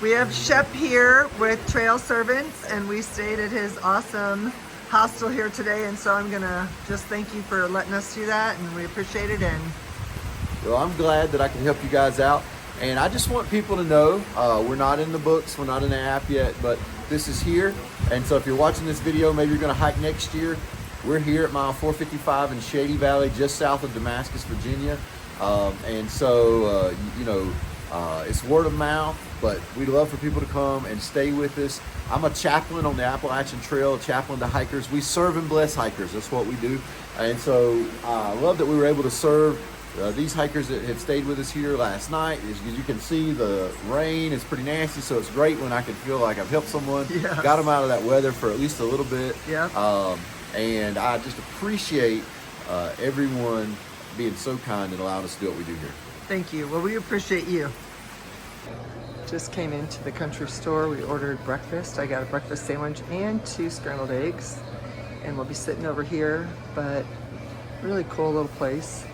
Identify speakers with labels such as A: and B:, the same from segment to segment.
A: We have Shep here with Trail Servants, and we stayed at his awesome hostel here today, and so I'm gonna just thank you for letting us do that, and we appreciate it. And
B: Well, I'm glad that I can help you guys out. And I just want people to know, we're not in the books, we're not in the app yet, but this is here. And so if you're watching this video, maybe you're gonna hike next year. We're here at mile 455 in Shady Valley, just south of Damascus, Virginia. It's word of mouth, but we'd love for people to come and stay with us. I'm a chaplain on the Appalachian Trail, a chaplain to hikers. We serve and bless hikers, that's what we do. And so I love that we were able to serve these hikers that have stayed with us here last night. As you can see, the rain is pretty nasty, so it's great when I can feel like I've helped someone.
A: Yes.
B: Got them out of that weather for at least a little bit.
A: yeah,
B: And I just appreciate everyone being so kind and allowing us to do what we do here.
A: thank you. Well, we appreciate you. Just came into the country store. We ordered breakfast. I got a breakfast sandwich and 2 scrambled eggs, and we'll be sitting over here. But really cool little place.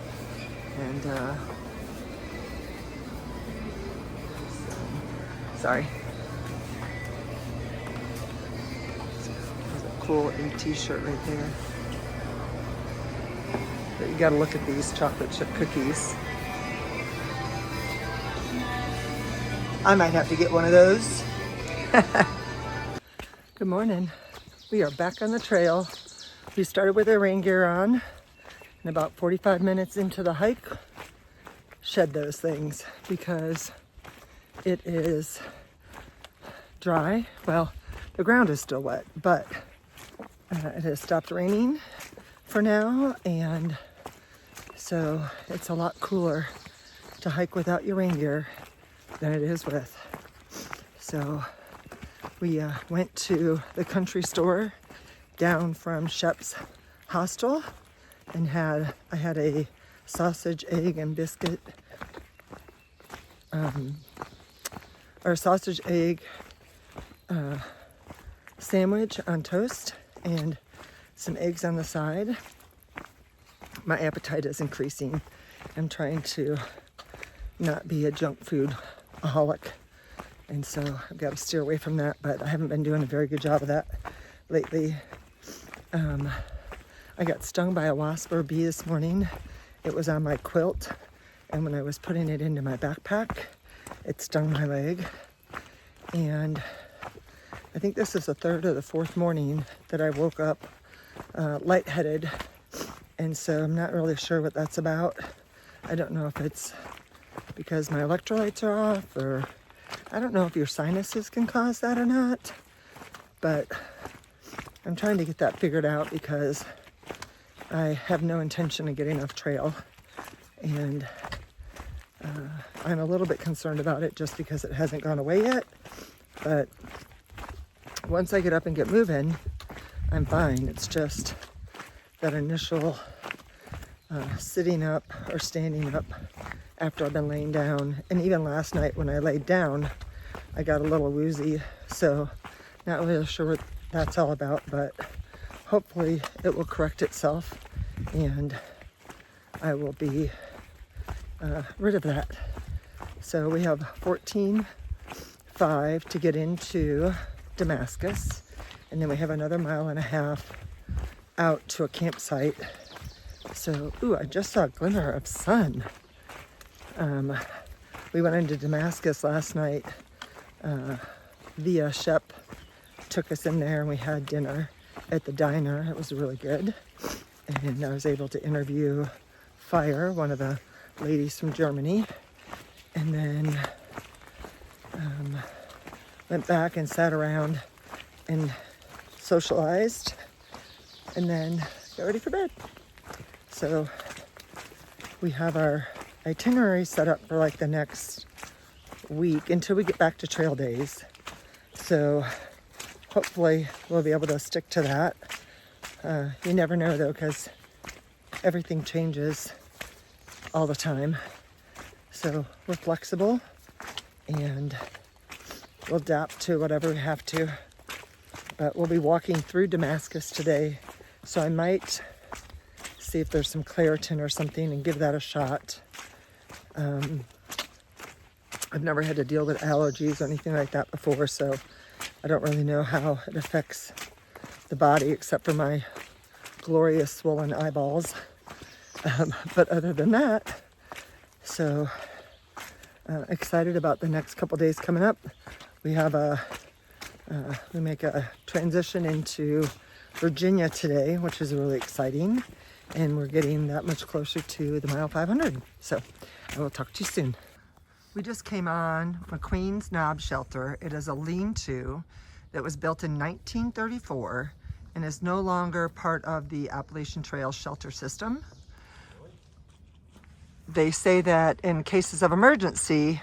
A: And sorry. There's a cool AT shirt right there. But you gotta look at these chocolate chip cookies. I might have to get one of those. Good morning. We are back on the trail. We started with our rain gear on, and about 45 minutes into the hike, shed those things because it is dry. Well, the ground is still wet, but it has stopped raining for now, and so it's a lot cooler to hike without your rain gear than it is with. So we went to the country store down from Shep's hostel and I had a sausage, egg, and biscuit, or sausage, egg sandwich on toast and some eggs on the side. My appetite is increasing. I'm trying to not be a junk food aholic, and so I've got to steer away from that, but I haven't been doing a very good job of that lately. I got stung by a wasp or a bee this morning. It was on my quilt, and when I was putting it into my backpack, it stung my leg. And I think this is the 3rd or the 4th morning that I woke up lightheaded, and so I'm not really sure what that's about. I don't know if it's because my electrolytes are off, or I don't know if your sinuses can cause that or not, but I'm trying to get that figured out because I have no intention of getting off trail, and I'm a little bit concerned about it just because it hasn't gone away yet. But once I get up and get moving, I'm fine. It's just that initial sitting up or standing up after I've been laying down. And even last night when I laid down, I got a little woozy. So not really sure what that's all about, but hopefully it will correct itself and I will be rid of that. So we have 14.5 to get into Damascus, and then we have another 1.5 miles out to a campsite. So, I just saw a glimmer of sun. We went into Damascus last night via Shep. Took us in there and we had dinner at the diner. It was really good. And I was able to interview Fire, one of the ladies from Germany. And then went back and sat around and socialized. And then got ready for bed. So we have our itinerary set up for like the next week until we get back to trail days. So hopefully we'll be able to stick to that. You never know though, because everything changes all the time. So we're flexible and we'll adapt to whatever we have to. But we'll be walking through Damascus today. So I might see if there's some Claritin or something and give that a shot. I've never had to deal with allergies or anything like that before, so I don't really know how it affects the body except for my glorious swollen eyeballs. But other than that, so excited about the next couple days coming up. We have we make a transition into Virginia today, which is really exciting. And we're getting that much closer to the mile 500. So I will talk to you soon. We just came on McQueen's Knob Shelter. It is a lean-to that was built in 1934 and is no longer part of the Appalachian Trail shelter system. They say that in cases of emergency,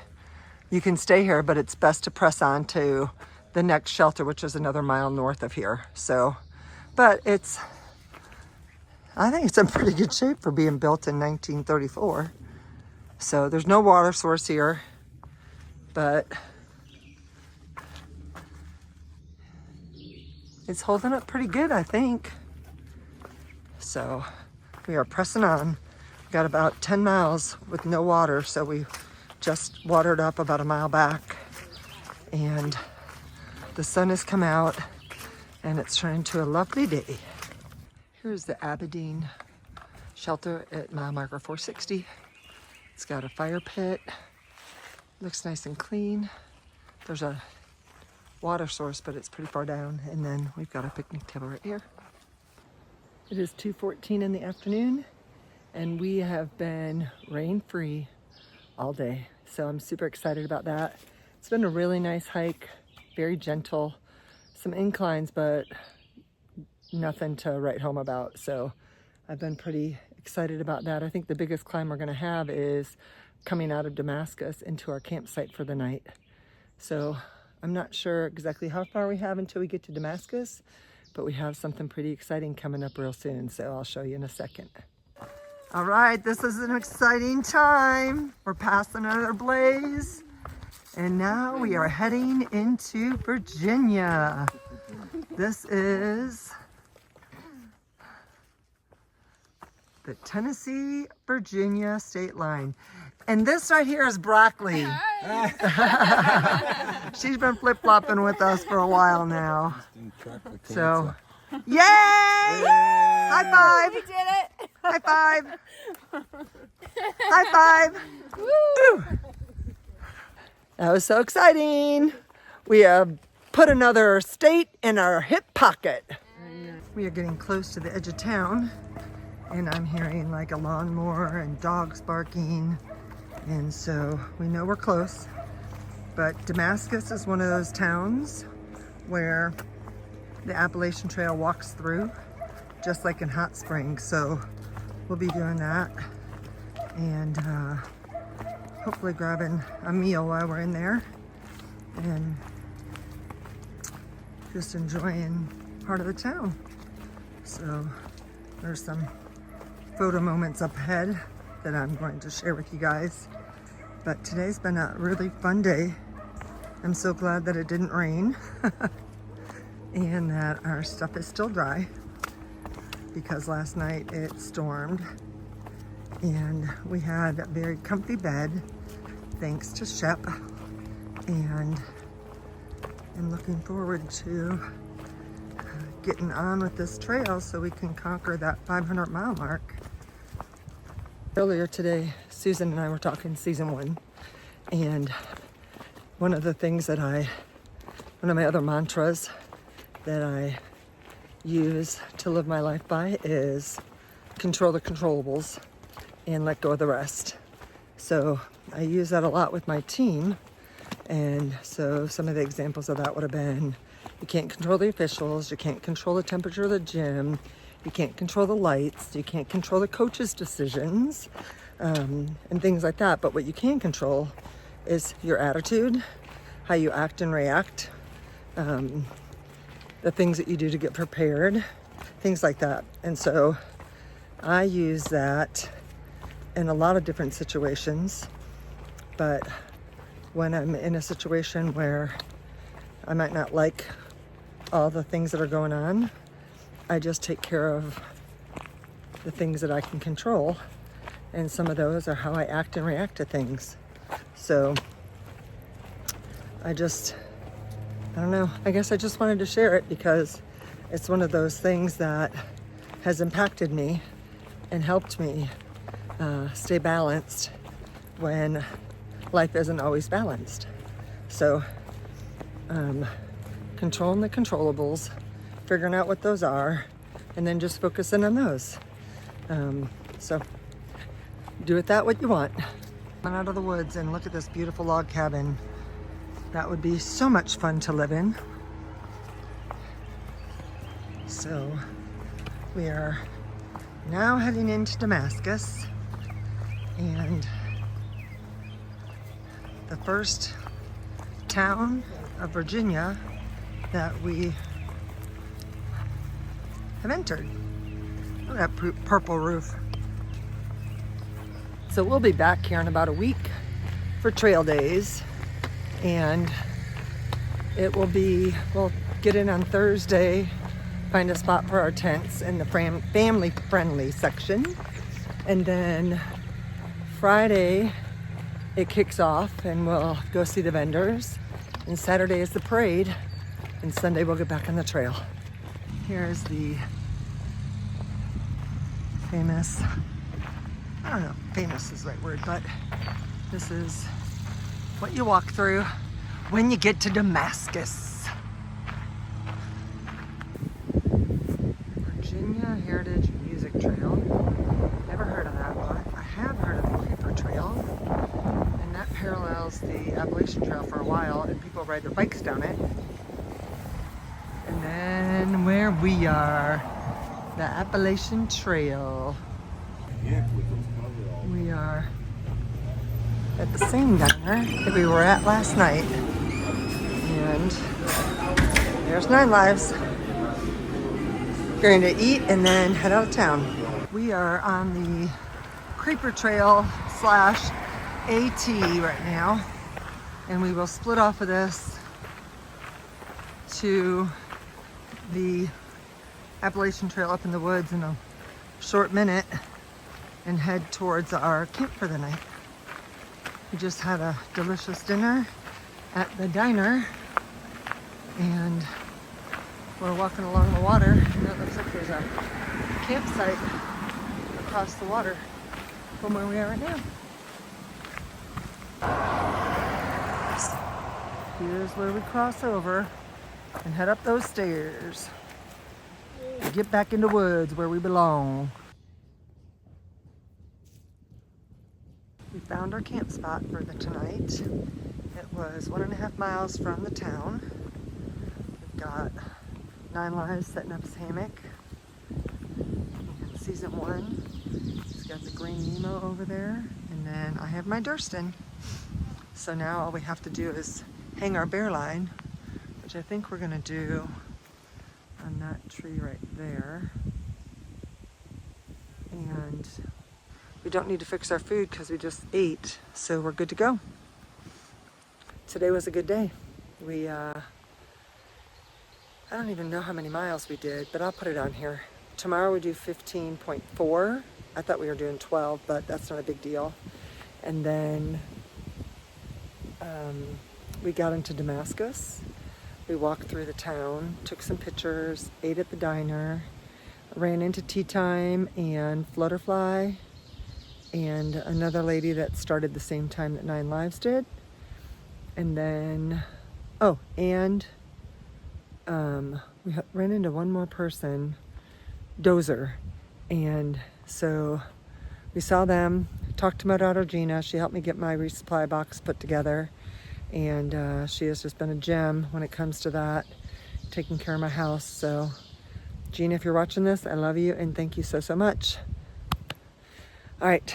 A: you can stay here, but it's best to press on to the next shelter, which is another mile north of here. So, but I think it's in pretty good shape for being built in 1934. So there's no water source here, but it's holding up pretty good, I think. So we are pressing on. We got about 10 miles with no water, so we just watered up about a mile back. And the sun has come out and it's turned into a lovely day. Here's the Aberdeen shelter at mile marker 460. It's got a fire pit. Looks nice and clean. There's a water source, but it's pretty far down. And then we've got a picnic table right here. It is 2:14 in the afternoon, and we have been rain-free all day. So I'm super excited about that. It's been a really nice hike, very gentle. Some inclines, but nothing to write home about. So I've been pretty excited about that. I think the biggest climb we're gonna have is coming out of Damascus into our campsite for the night. So I'm not sure exactly how far we have until we get to Damascus, but we have something pretty exciting coming up real soon. So I'll show you in a second. All right, this is an exciting time. We're passing another blaze. And now we are heading into Virginia. This is the Tennessee-Virginia state line. And this right here is Broccoli. She's been flip-flopping with us for a while now. So, yay! High five!
C: We did it!
A: High five! High five! Woo! That was so exciting. We have put another state in our hip pocket. We are getting close to the edge of town, and I'm hearing like a lawnmower and dogs barking, and so we know we're close. But Damascus is one of those towns where the Appalachian Trail walks through, just like in Hot Springs. So we'll be doing that, and hopefully grabbing a meal while we're in there, and just enjoying part of the town. So there's some photo moments up ahead that I'm going to share with you guys. But today's been a really fun day. I'm so glad that it didn't rain and that our stuff is still dry, because last night it stormed, and we had a very comfy bed thanks to Shep, and I'm looking forward to getting on with this trail so we can conquer that 500 mile mark. Earlier today, Susan and I were talking season 1, and one of my other mantras that I use to live my life by is control the controllables and let go of the rest. So I use that a lot with my team, and so some of the examples of that would have been, you can't control the officials, you can't control the temperature of the gym, you can't control the lights, you can't control the coach's decisions, and things like that. But what you can control is your attitude, how you act and react, the things that you do to get prepared, things like that. And so I use that in a lot of different situations, but when I'm in a situation where I might not like all the things that are going on, I just take care of the things that I can control, and some of those are how I act and react to things. So I don't know. I guess I just wanted to share it because it's one of those things that has impacted me and helped me stay balanced when life isn't always balanced. So, controlling the controllables, figuring out what those are, and then just focusing on those. So, do with that what you want. Run out of the woods and look at this beautiful log cabin. That would be so much fun to live in. So we are now heading into Damascus, and the first town of Virginia that we have entered. Look at that purple roof. So we'll be back here in about a week for trail days, and it will be, we'll get in on Thursday, find a spot for our tents in the family friendly section, and then Friday it kicks off and we'll go see the vendors, and Saturday is the parade, and Sunday we'll get back on the trail. Here's the famous, I don't know, famous is the right word, but this is what you walk through when you get to Damascus. Virginia Heritage Music Trail. Never heard of that one. I have heard of the Creeper Trail, and that parallels the Appalachian Trail for a while, and people ride their bikes down it. And then where we are, the Appalachian Trail. We are at the same diner that we were at last night. And there's 9 Lives. Going to eat and then head out of town. We are on the Creeper Trail / AT right now. And we will split off of this to the Appalachian Trail up in the woods in a short minute and head towards our camp for the night. We just had a delicious dinner at the diner, and we're walking along the water, and it looks like there's a campsite across the water from where we are right now. Here's where we cross over and head up those stairs. Get back in the woods where we belong. We found our camp spot for the tonight. It was 1.5 miles from the town. We've got 9 Lives setting up his hammock. And season 1, he's got the green Nemo over there. And then I have my Durston. So now all we have to do is hang our bear line, which I think we're gonna do on that tree right there. And we don't need to fix our food because we just ate, so we're good to go. Today was a good day. We, I don't even know how many miles we did, but I'll put it on here. Tomorrow we do 15.4. I thought we were doing 12, but that's not a big deal. And then we got into Damascus. We walked through the town, took some pictures, ate at the diner, ran into Tea Time and Flutterfly, and another lady that started the same time that 9 Lives did. And then, we ran into one more person, Dozer. And so we saw them, talked to my daughter Gina. She helped me get my resupply box put together. And she has just been a gem when it comes to that, taking care of my house. So Gina, if you're watching this, I love you and thank you so, so much. All right,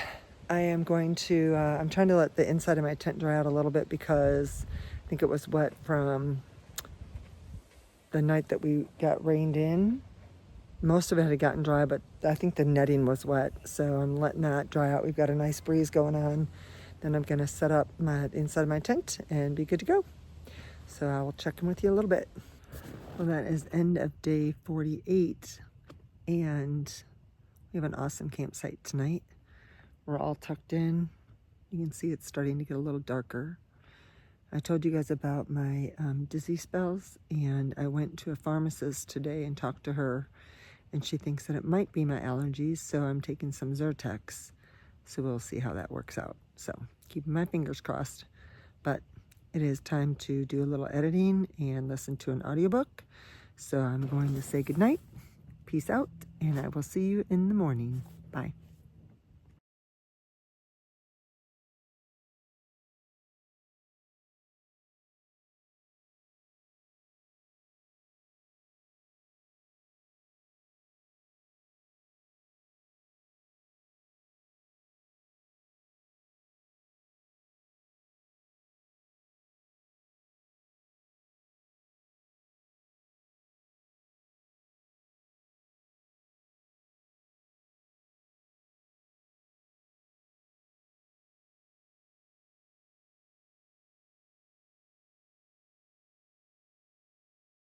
A: I am going to, I'm trying to let the inside of my tent dry out a little bit because I think it was wet from the night that we got rained in. Most of it had gotten dry, but I think the netting was wet. So I'm letting that dry out. We've got a nice breeze going on. Then I'm gonna set up my inside of my tent and be good to go. So I will check in with you a little bit. Well, that is end of day 48. And we have an awesome campsite tonight. We're all tucked in. You can see it's starting to get a little darker. I told you guys about my dizzy spells, and I went to a pharmacist today and talked to her, and she thinks that it might be my allergies, so I'm taking some Zyrtex. So we'll see how that works out. So keeping my fingers crossed. But it is time to do a little editing and listen to an audiobook. So I'm going to say goodnight, peace out, and I will see you in the morning. Bye.